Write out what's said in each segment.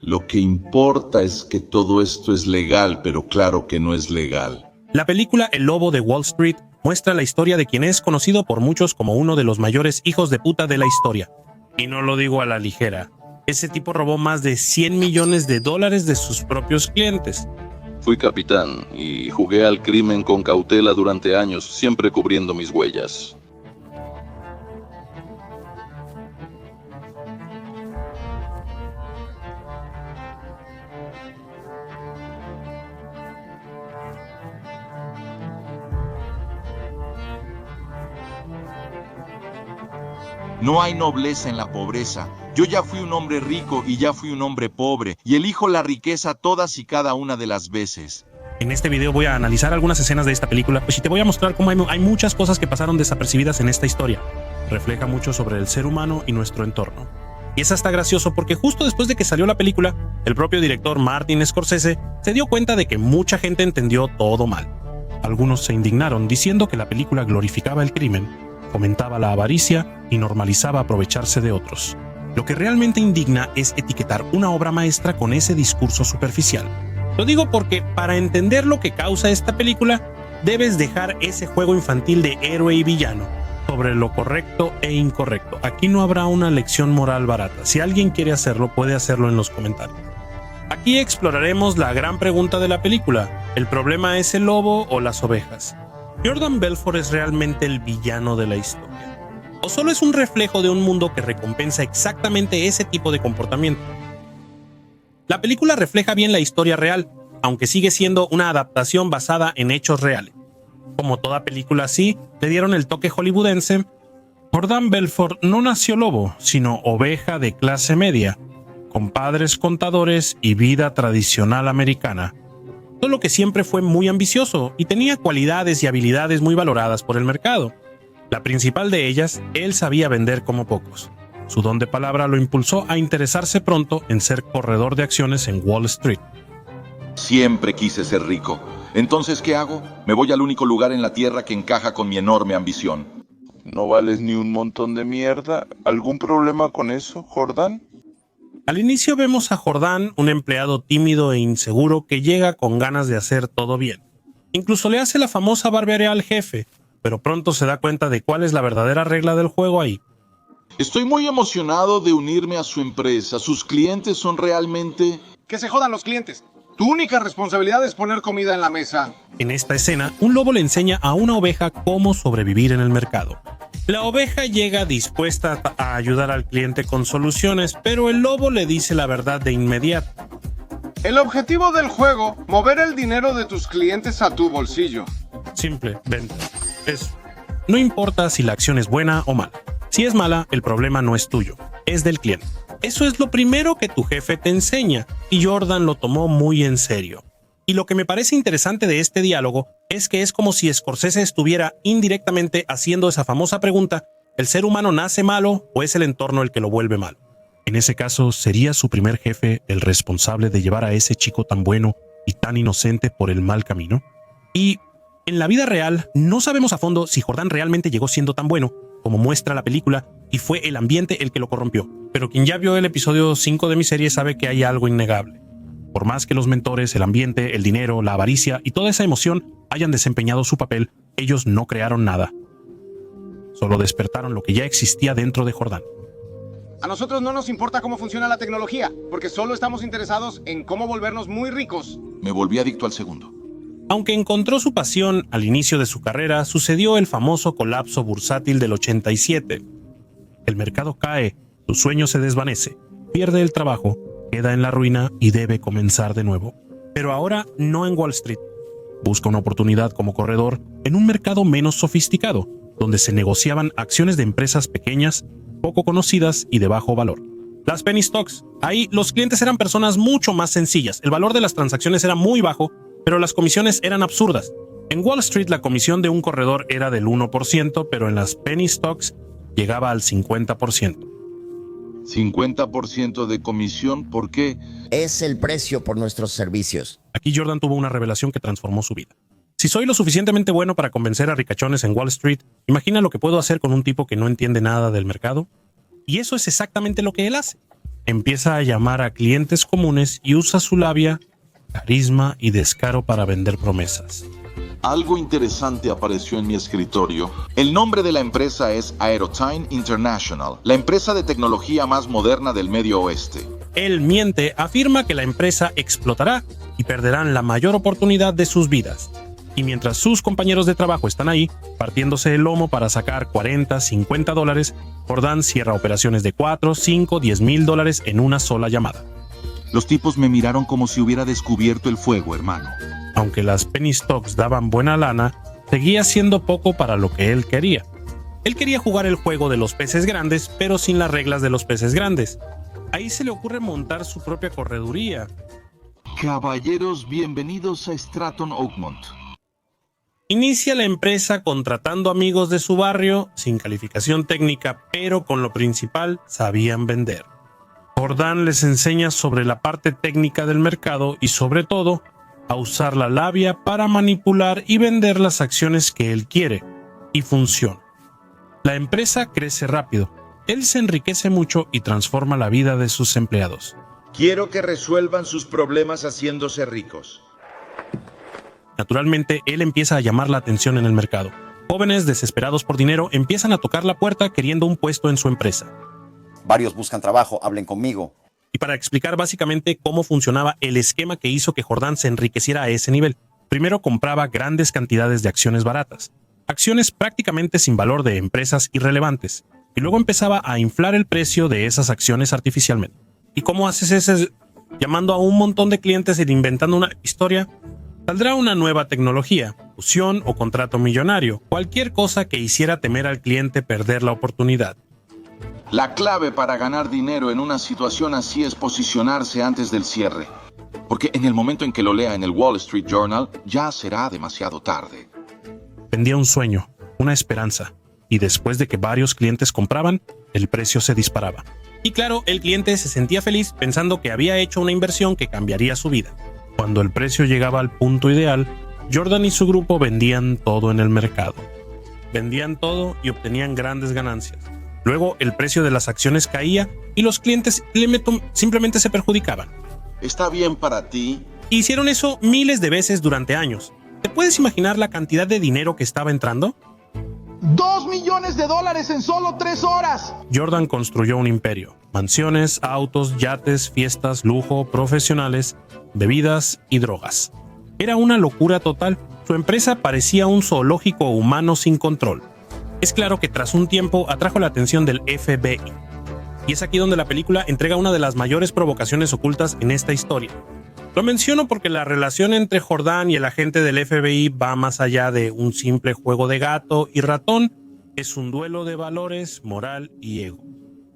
Lo que importa es que todo esto es legal, pero claro que no es legal. La película El Lobo de Wall Street muestra la historia de quien es conocido por muchos como uno de los mayores hijos de puta de la historia. Y no lo digo a la ligera. Ese tipo robó más de $100 millones de sus propios clientes. Fui capitán y jugué al crimen con cautela durante años, siempre cubriendo mis huellas. No hay nobleza en la pobreza. Yo ya fui un hombre rico y ya fui un hombre pobre, y elijo la riqueza todas y cada una de las veces. En este video voy a analizar algunas escenas de esta película, pues, y te voy a mostrar cómo hay muchas cosas que pasaron desapercibidas en esta historia. Refleja mucho sobre el ser humano y nuestro entorno. Y es hasta gracioso porque justo después de que salió la película, el propio director Martin Scorsese se dio cuenta de que mucha gente entendió todo mal. Algunos se indignaron diciendo que la película glorificaba el crimen, fomentaba la avaricia y normalizaba aprovecharse de otros. Lo que realmente indigna es etiquetar una obra maestra con ese discurso superficial. Lo digo porque para entender lo que causa esta película, debes dejar ese juego infantil de héroe y villano sobre lo correcto e incorrecto. Aquí no habrá una lección moral barata. Si alguien quiere hacerlo, puede hacerlo en los comentarios. Aquí exploraremos la gran pregunta de la película. ¿El problema es el lobo o las ovejas? ¿Jordan Belfort es realmente el villano de la historia? ¿O solo es un reflejo de un mundo que recompensa exactamente ese tipo de comportamiento? La película refleja bien la historia real, aunque sigue siendo una adaptación basada en hechos reales. Como toda película así, le dieron el toque hollywoodense. Jordan Belfort no nació lobo, sino oveja de clase media, con padres contadores y vida tradicional americana. Solo que siempre fue muy ambicioso y tenía cualidades y habilidades muy valoradas por el mercado. La principal de ellas, él sabía vender como pocos. Su don de palabra lo impulsó a interesarse pronto en ser corredor de acciones en Wall Street. Siempre quise ser rico. Entonces, ¿qué hago? Me voy al único lugar en la tierra que encaja con mi enorme ambición. ¿No vales ni un montón de mierda? ¿Algún problema con eso, Jordan? Al inicio vemos a Jordan, un empleado tímido e inseguro que llega con ganas de hacer todo bien. Incluso le hace la famosa barbería al jefe, pero pronto se da cuenta de cuál es la verdadera regla del juego ahí. Estoy muy emocionado de unirme a su empresa. Sus clientes son realmente... ¡Que se jodan los clientes! Tu única responsabilidad es poner comida en la mesa. En esta escena, un lobo le enseña a una oveja cómo sobrevivir en el mercado. La oveja llega dispuesta a ayudar al cliente con soluciones, pero el lobo le dice la verdad de inmediato. El objetivo del juego, mover el dinero de tus clientes a tu bolsillo. Simple, venta. Eso. No importa si la acción es buena o mala. Si es mala, el problema no es tuyo, es del cliente. Eso es lo primero que tu jefe te enseña, y Jordan lo tomó muy en serio. Y lo que me parece interesante de este diálogo es que es como si Scorsese estuviera indirectamente haciendo esa famosa pregunta: ¿el ser humano nace malo o es el entorno el que lo vuelve malo? En ese caso, ¿sería su primer jefe el responsable de llevar a ese chico tan bueno y tan inocente por el mal camino? Y en la vida real, no sabemos a fondo si Jordan realmente llegó siendo tan bueno como muestra la película y fue el ambiente el que lo corrompió. Pero quien ya vio el episodio 5 de mi serie sabe que hay algo innegable. Por más que los mentores, el ambiente, el dinero, la avaricia y toda esa emoción hayan desempeñado su papel, ellos no crearon nada. Solo despertaron lo que ya existía dentro de Jordan. A nosotros no nos importa cómo funciona la tecnología, porque solo estamos interesados en cómo volvernos muy ricos. Me volví adicto al segundo. Aunque encontró su pasión al inicio de su carrera, sucedió el famoso colapso bursátil del 87. El mercado cae, su sueño se desvanece, pierde el trabajo, queda en la ruina y debe comenzar de nuevo. Pero ahora no en Wall Street. Busca una oportunidad como corredor en un mercado menos sofisticado, donde se negociaban acciones de empresas pequeñas, poco conocidas y de bajo valor. Las penny stocks. Ahí los clientes eran personas mucho más sencillas. El valor de las transacciones era muy bajo, pero las comisiones eran absurdas. En Wall Street la comisión de un corredor era del 1%, pero en las penny stocks llegaba al 50%. 50% de comisión, ¿por qué? Es el precio por nuestros servicios. Aquí Jordan tuvo una revelación que transformó su vida. Si soy lo suficientemente bueno para convencer a ricachones en Wall Street, imagina lo que puedo hacer con un tipo que no entiende nada del mercado. Y eso es exactamente lo que él hace. empieza a llamar a clientes comunes y usa su labia, carisma y descaro para vender promesas. Algo interesante apareció en mi escritorio. El nombre de la empresa es Aerotime International, la empresa de tecnología más moderna del Medio Oeste. Él miente, afirma que la empresa explotará y perderán la mayor oportunidad de sus vidas. Y mientras sus compañeros de trabajo están ahí, partiéndose el lomo para sacar $40-50, Jordan cierra operaciones de $4, $5, $10,000 en una sola llamada. Los tipos me miraron como si hubiera descubierto el fuego, hermano. Aunque las penny stocks daban buena lana, seguía siendo poco para lo que él quería. Él quería jugar el juego de los peces grandes, pero sin las reglas de los peces grandes. Ahí se le ocurre montar su propia correduría. Caballeros, bienvenidos a Stratton Oakmont. Inicia la empresa contratando amigos de su barrio, sin calificación técnica, pero con lo principal, sabían vender. Jordan les enseña sobre la parte técnica del mercado y sobre todo, a usar la labia para manipular y vender las acciones que él quiere, y funciona. La empresa crece rápido, él se enriquece mucho y transforma la vida de sus empleados. Quiero que resuelvan sus problemas haciéndose ricos. Naturalmente, él empieza a llamar la atención en el mercado. Jóvenes desesperados por dinero empiezan a tocar la puerta queriendo un puesto en su empresa. Varios buscan trabajo, hablen conmigo. Y para explicar básicamente cómo funcionaba el esquema que hizo que Jordan se enriqueciera a ese nivel. Primero compraba grandes cantidades de acciones baratas, acciones prácticamente sin valor de empresas irrelevantes, y luego empezaba a inflar el precio de esas acciones artificialmente. ¿Y cómo haces eso? Llamando a un montón de clientes e inventando una historia. Saldrá una nueva tecnología, fusión o contrato millonario, cualquier cosa que hiciera temer al cliente perder la oportunidad. La clave para ganar dinero en una situación así es posicionarse antes del cierre, porque en el momento en que lo lea en el Wall Street Journal, ya será demasiado tarde. Vendía un sueño, una esperanza, y después de que varios clientes compraban, el precio se disparaba. Y claro, el cliente se sentía feliz pensando que había hecho una inversión que cambiaría su vida. Cuando el precio llegaba al punto ideal, Jordan y su grupo vendían todo en el mercado. Vendían todo y obtenían grandes ganancias. Luego el precio de las acciones caía y los clientes simplemente se perjudicaban. ¿Está bien para ti? Hicieron eso miles de veces durante años. ¿Te puedes imaginar la cantidad de dinero que estaba entrando? $2 millones en solo 3 horas. Jordan construyó un imperio. Mansiones, autos, yates, fiestas, lujo, profesionales, bebidas y drogas. Era una locura total. Su empresa parecía un zoológico humano sin control. Es claro que tras un tiempo atrajo la atención del FBI. Y es aquí donde la película entrega una de las mayores provocaciones ocultas en esta historia. Lo menciono porque la relación entre Jordan y el agente del FBI va más allá de un simple juego de gato y ratón. Es un duelo de valores, moral y ego.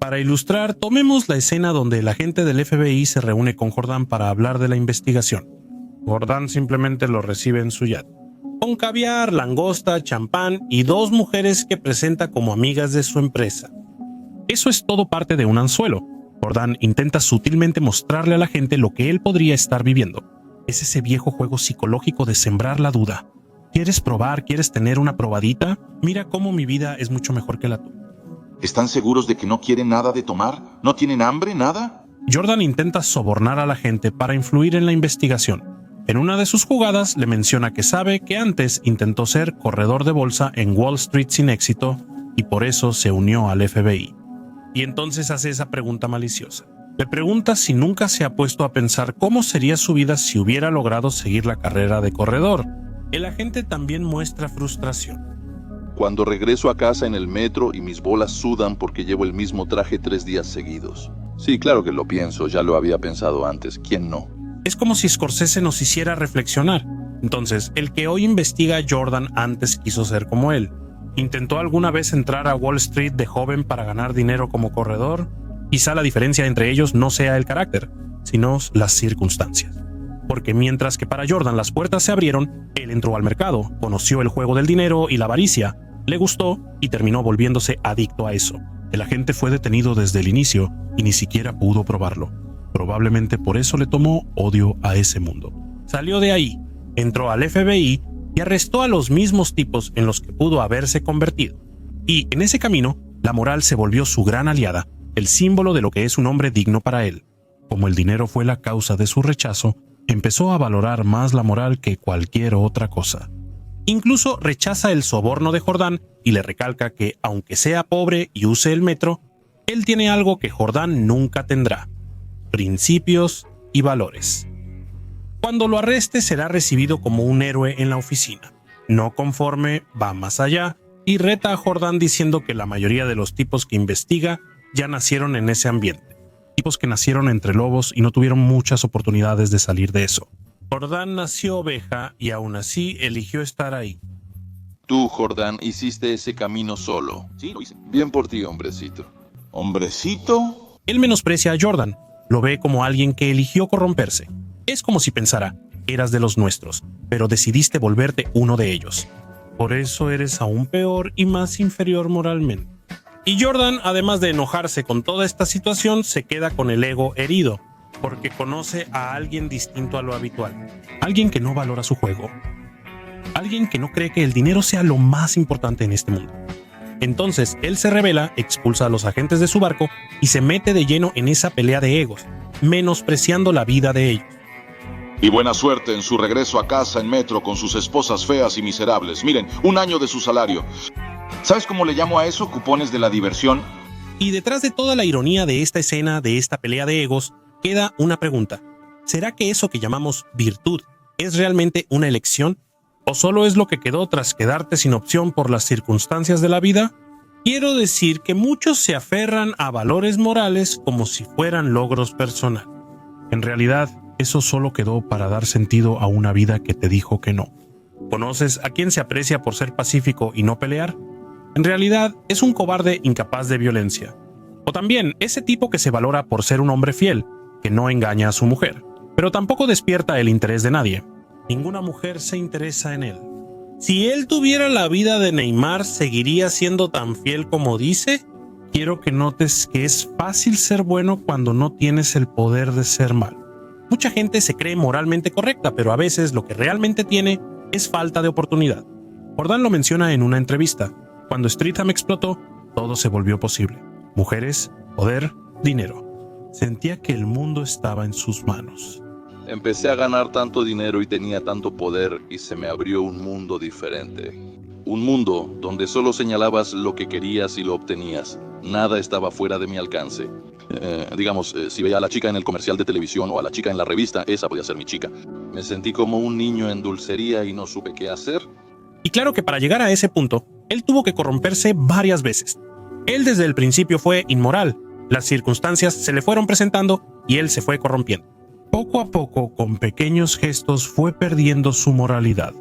Para ilustrar, tomemos la escena donde el agente del FBI se reúne con Jordan para hablar de la investigación. Jordan simplemente lo recibe en su yate, con caviar, langosta, champán y 2 mujeres que presenta como amigas de su empresa. Eso es todo parte de un anzuelo. Jordan intenta sutilmente mostrarle a la gente lo que él podría estar viviendo. Es ese viejo juego psicológico de sembrar la duda. ¿Quieres probar? ¿Quieres tener una probadita? Mira cómo mi vida es mucho mejor que la tuya. ¿Están seguros de que no quieren nada de tomar? ¿No tienen hambre? ¿Nada? Jordan intenta sobornar a la gente para influir en la investigación. En una de sus jugadas le menciona que sabe que antes intentó ser corredor de bolsa en Wall Street sin éxito y por eso se unió al FBI. Y entonces hace esa pregunta maliciosa. Le pregunta si nunca se ha puesto a pensar cómo sería su vida si hubiera logrado seguir la carrera de corredor. El agente también muestra frustración. Cuando regreso a casa en el metro y mis bolas sudan porque llevo el mismo traje 3 días seguidos. Sí, claro que lo pienso, ya lo había pensado antes, ¿quién no? Es como si Scorsese nos hiciera reflexionar. Entonces, el que hoy investiga a Jordan antes quiso ser como él. ¿Intentó alguna vez entrar a Wall Street de joven para ganar dinero como corredor? Quizá la diferencia entre ellos no sea el carácter, sino las circunstancias. Porque mientras que para Jordan las puertas se abrieron, él entró al mercado, conoció el juego del dinero y la avaricia, le gustó y terminó volviéndose adicto a eso. El agente fue detenido desde el inicio y ni siquiera pudo probarlo. Probablemente por eso le tomó odio a ese mundo. Salió de ahí, entró al FBI y arrestó a los mismos tipos en los que pudo haberse convertido. Y en ese camino, la moral se volvió su gran aliada el símbolo de lo que es un hombre digno para él. Como el dinero fue la causa de su rechazo, empezó a valorar más la moral que cualquier otra cosa. Incluso rechaza el soborno de Jordán y le recalca que, aunque sea pobre y use el metro, él tiene algo que Jordán nunca tendrá: principios y valores. Cuando lo arreste será recibido como un héroe en la oficina. No conforme, va más allá y reta a Jordán diciendo que la mayoría de los tipos que investiga ya nacieron en ese ambiente. Tipos que nacieron entre lobos y no tuvieron muchas oportunidades de salir de eso. Jordán nació oveja y aún así eligió estar ahí. Tú, Jordán, hiciste ese camino solo. Sí, lo hice. Bien por ti, hombrecito. ¿Hombrecito? Él menosprecia a Jordan, lo ve como alguien que eligió corromperse. Es como si pensara: eras de los nuestros, pero decidiste volverte uno de ellos. Por eso eres aún peor y más inferior moralmente. Y Jordan, además de enojarse con toda esta situación, se queda con el ego herido, porque conoce a alguien distinto a lo habitual. Alguien que no valora su juego. Alguien que no cree que el dinero sea lo más importante en este mundo. Entonces, él se rebela, expulsa a los agentes de su barco y se mete de lleno en esa pelea de egos, menospreciando la vida de ellos. Y buena suerte en su regreso a casa en metro con sus esposas feas y miserables. Miren, 1 año de su salario. ¿Sabes cómo le llamo a eso? Cupones de la diversión. Y detrás de toda la ironía de esta escena, de esta pelea de egos, queda una pregunta. ¿Será que eso que llamamos virtud es realmente una elección? ¿O solo es lo que quedó tras quedarte sin opción por las circunstancias de la vida? Quiero decir que muchos se aferran a valores morales como si fueran logros personales. En realidad, eso solo quedó para dar sentido a una vida que te dijo que no. ¿Conoces a quien se aprecia por ser pacífico y no pelear? En realidad, es un cobarde incapaz de violencia. O también ese tipo que se valora por ser un hombre fiel, que no engaña a su mujer, pero tampoco despierta el interés de nadie. Ninguna mujer se interesa en él. Si él tuviera la vida de Neymar, ¿seguiría siendo tan fiel como dice? Quiero que notes que es fácil ser bueno cuando no tienes el poder de ser malo. Mucha gente se cree moralmente correcta, pero a veces lo que realmente tiene es falta de oportunidad. Jordán lo menciona en una entrevista. Cuando Streatham explotó, todo se volvió posible. Mujeres, poder, dinero. Sentía que el mundo estaba en sus manos. Empecé a ganar tanto dinero y tenía tanto poder y se me abrió un mundo diferente. Un mundo donde solo señalabas lo que querías y lo obtenías. Nada estaba fuera de mi alcance. Si veía a la chica en el comercial de televisión o a la chica en la revista, esa podía ser mi chica. Me sentí como un niño en dulcería y no supe qué hacer. Y claro que para llegar a ese punto, él tuvo que corromperse varias veces. Él desde el principio fue inmoral. Las circunstancias se le fueron presentando y él se fue corrompiendo. Poco a poco, con pequeños gestos, fue perdiendo su moralidad.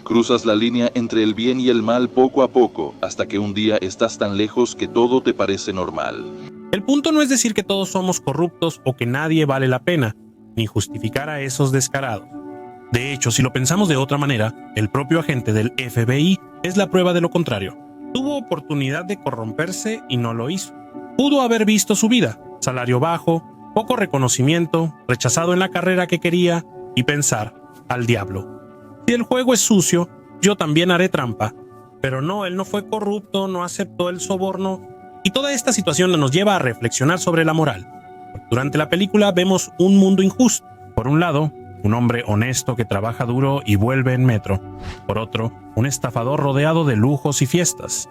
Cruzas la línea entre el bien y el mal poco a poco, hasta que un día estás tan lejos que todo te parece normal. El punto no es decir que todos somos corruptos o que nadie vale la pena, ni justificar a esos descarados. De hecho, si lo pensamos de otra manera, el propio agente del FBI es la prueba de lo contrario. Tuvo oportunidad de corromperse y no lo hizo. Pudo haber visto su vida, salario bajo, poco reconocimiento, rechazado en la carrera que quería y pensar: al diablo. Si el juego es sucio, yo también haré trampa. Pero no, él no fue corrupto, no aceptó el soborno. Y toda esta situación nos lleva a reflexionar sobre la moral. Durante la película vemos un mundo injusto. Por un lado, un hombre honesto que trabaja duro y vuelve en metro. Por otro, un estafador rodeado de lujos y fiestas.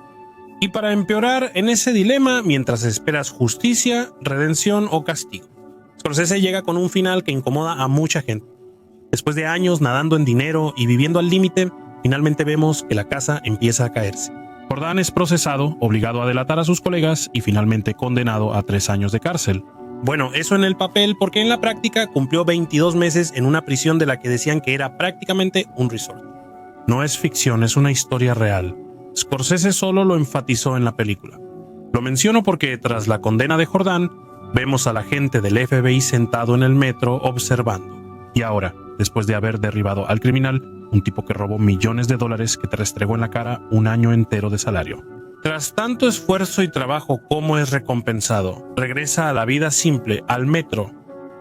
Y para empeorar en ese dilema, mientras esperas justicia, redención o castigo, Scorsese llega con un final que incomoda a mucha gente. Después de años nadando en dinero y viviendo al límite, finalmente vemos que la casa empieza a caerse. Jordán es procesado, obligado a delatar a sus colegas y finalmente condenado a 3 años de cárcel. Bueno, eso en el papel, porque en la práctica cumplió 22 meses en una prisión de la que decían que era prácticamente un resort. No es ficción, es una historia real. Scorsese solo lo enfatizó en la película. Lo menciono porque tras la condena de Jordán, vemos a la gente del FBI sentado en el metro observando. Y ahora, después de haber derribado al criminal, un tipo que robó millones de dólares que te restregó en la cara 1 año entero de salario. Tras tanto esfuerzo y trabajo, ¿cómo es recompensado? Regresa a la vida simple, al metro.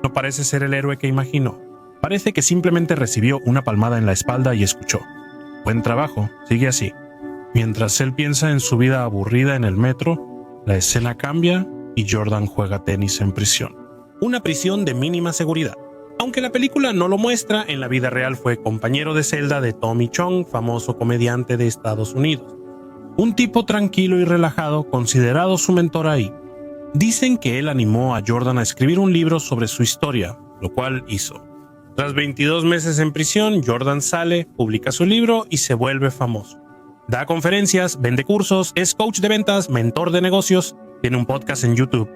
No parece ser el héroe que imaginó. Parece que simplemente recibió una palmada en la espalda y escuchó: buen trabajo, sigue así. Mientras él piensa en su vida aburrida en el metro, la escena cambia y Jordan juega tenis en prisión. Una prisión de mínima seguridad. Aunque la película no lo muestra, en la vida real fue compañero de celda de Tommy Chong, famoso comediante de Estados Unidos. Un tipo tranquilo y relajado, considerado su mentor ahí. Dicen que él animó a Jordan a escribir un libro sobre su historia, lo cual hizo. Tras 22 meses en prisión, Jordan sale, publica su libro y se vuelve famoso. Da conferencias, vende cursos, es coach de ventas, mentor de negocios, tiene un podcast en YouTube.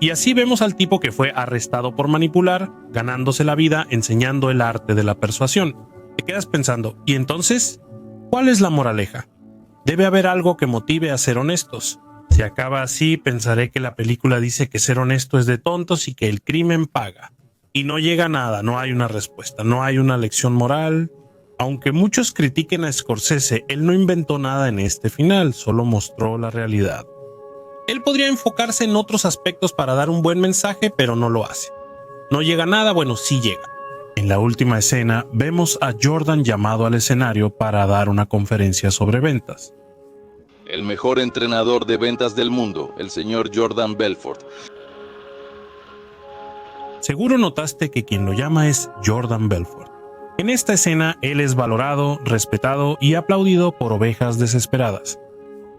Y así vemos al tipo que fue arrestado por manipular, ganándose la vida enseñando el arte de la persuasión. Te quedas pensando, ¿y entonces? ¿Cuál es la moraleja? Debe haber algo que motive a ser honestos. Si acaba así, pensaré que la película dice que ser honesto es de tontos y que el crimen paga. Y no llega a nada, no hay una respuesta, no hay una lección moral. Aunque muchos critiquen a Scorsese, él no inventó nada en este final, solo mostró la realidad. Él podría enfocarse en otros aspectos para dar un buen mensaje, pero no lo hace. No llega a nada, bueno, sí llega. En la última escena, vemos a Jordan llamado al escenario para dar una conferencia sobre ventas. El mejor entrenador de ventas del mundo, el señor Jordan Belfort. Seguro notaste que quien lo llama es Jordan Belfort. En esta escena, él es valorado, respetado y aplaudido por ovejas desesperadas.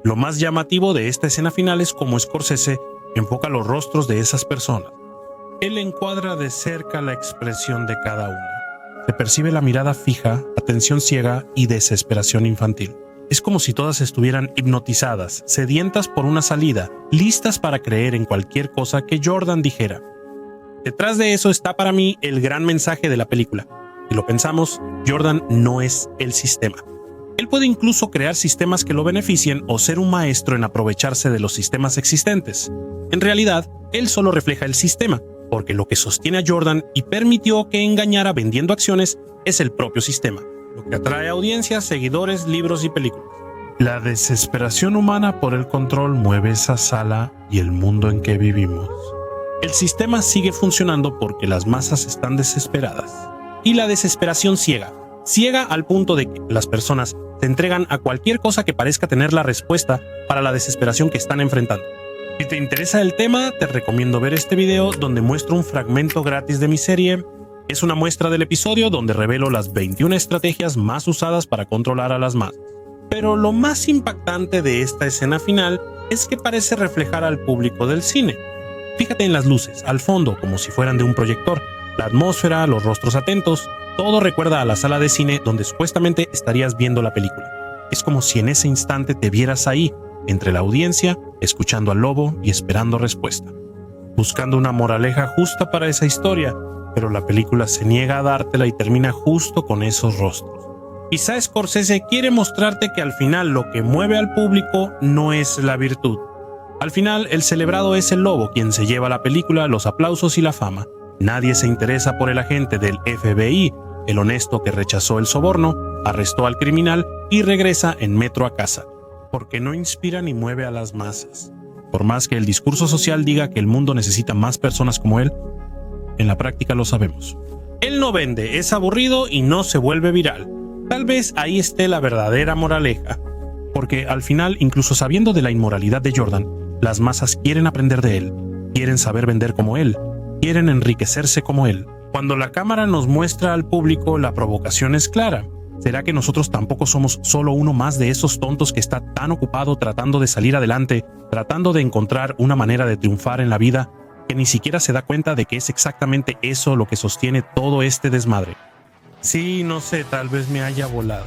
Lo más llamativo de esta escena final es cómo Scorsese enfoca los rostros de esas personas. Él encuadra de cerca la expresión de cada una. Se percibe la mirada fija, atención ciega y desesperación infantil. Es como si todas estuvieran hipnotizadas, sedientas por una salida, listas para creer en cualquier cosa que Jordan dijera. Detrás de eso está para mí el gran mensaje de la película. Si lo pensamos, Jordan no es el sistema. Él puede incluso crear sistemas que lo beneficien o ser un maestro en aprovecharse de los sistemas existentes. En realidad, él solo refleja el sistema, porque lo que sostiene a Jordan y permitió que engañara vendiendo acciones es el propio sistema, lo que atrae audiencias, seguidores, libros y películas. La desesperación humana por el control mueve esa sala y el mundo en que vivimos. El sistema sigue funcionando porque las masas están desesperadas. Y la desesperación ciega al punto de que las personas se entregan a cualquier cosa que parezca tener la respuesta para la desesperación que están enfrentando. Si te interesa el tema, te recomiendo ver este video donde muestro un fragmento gratis de mi serie. Es una muestra del episodio donde revelo las 21 estrategias más usadas para controlar a las masas. Pero lo más impactante de esta escena final es que parece reflejar al público del cine. Fíjate en las luces, al fondo, como si fueran de un proyector, la atmósfera, los rostros atentos. Todo recuerda a la sala de cine donde supuestamente estarías viendo la película. Es como si en ese instante te vieras ahí, entre la audiencia, escuchando al lobo y esperando respuesta. Buscando una moraleja justa para esa historia, pero la película se niega a dártela y termina justo con esos rostros. Quizá Scorsese quiere mostrarte que al final lo que mueve al público no es la virtud. Al final, el celebrado es el lobo quien se lleva la película, los aplausos y la fama. Nadie se interesa por el agente del FBI, el honesto que rechazó el soborno, arrestó al criminal y regresa en metro a casa, porque no inspira ni mueve a las masas. Por más que el discurso social diga que el mundo necesita más personas como él, en la práctica lo sabemos. Él no vende, es aburrido y no se vuelve viral. Tal vez ahí esté la verdadera moraleja, porque al final, incluso sabiendo de la inmoralidad de Jordan, las masas quieren aprender de él, quieren saber vender como él, quieren enriquecerse como él. Cuando la cámara nos muestra al público, la provocación es clara. ¿Será que nosotros tampoco somos solo uno más de esos tontos que está tan ocupado tratando de salir adelante, tratando de encontrar una manera de triunfar en la vida, que ni siquiera se da cuenta de que es exactamente eso lo que sostiene todo este desmadre? Sí, no sé, tal vez me haya volado.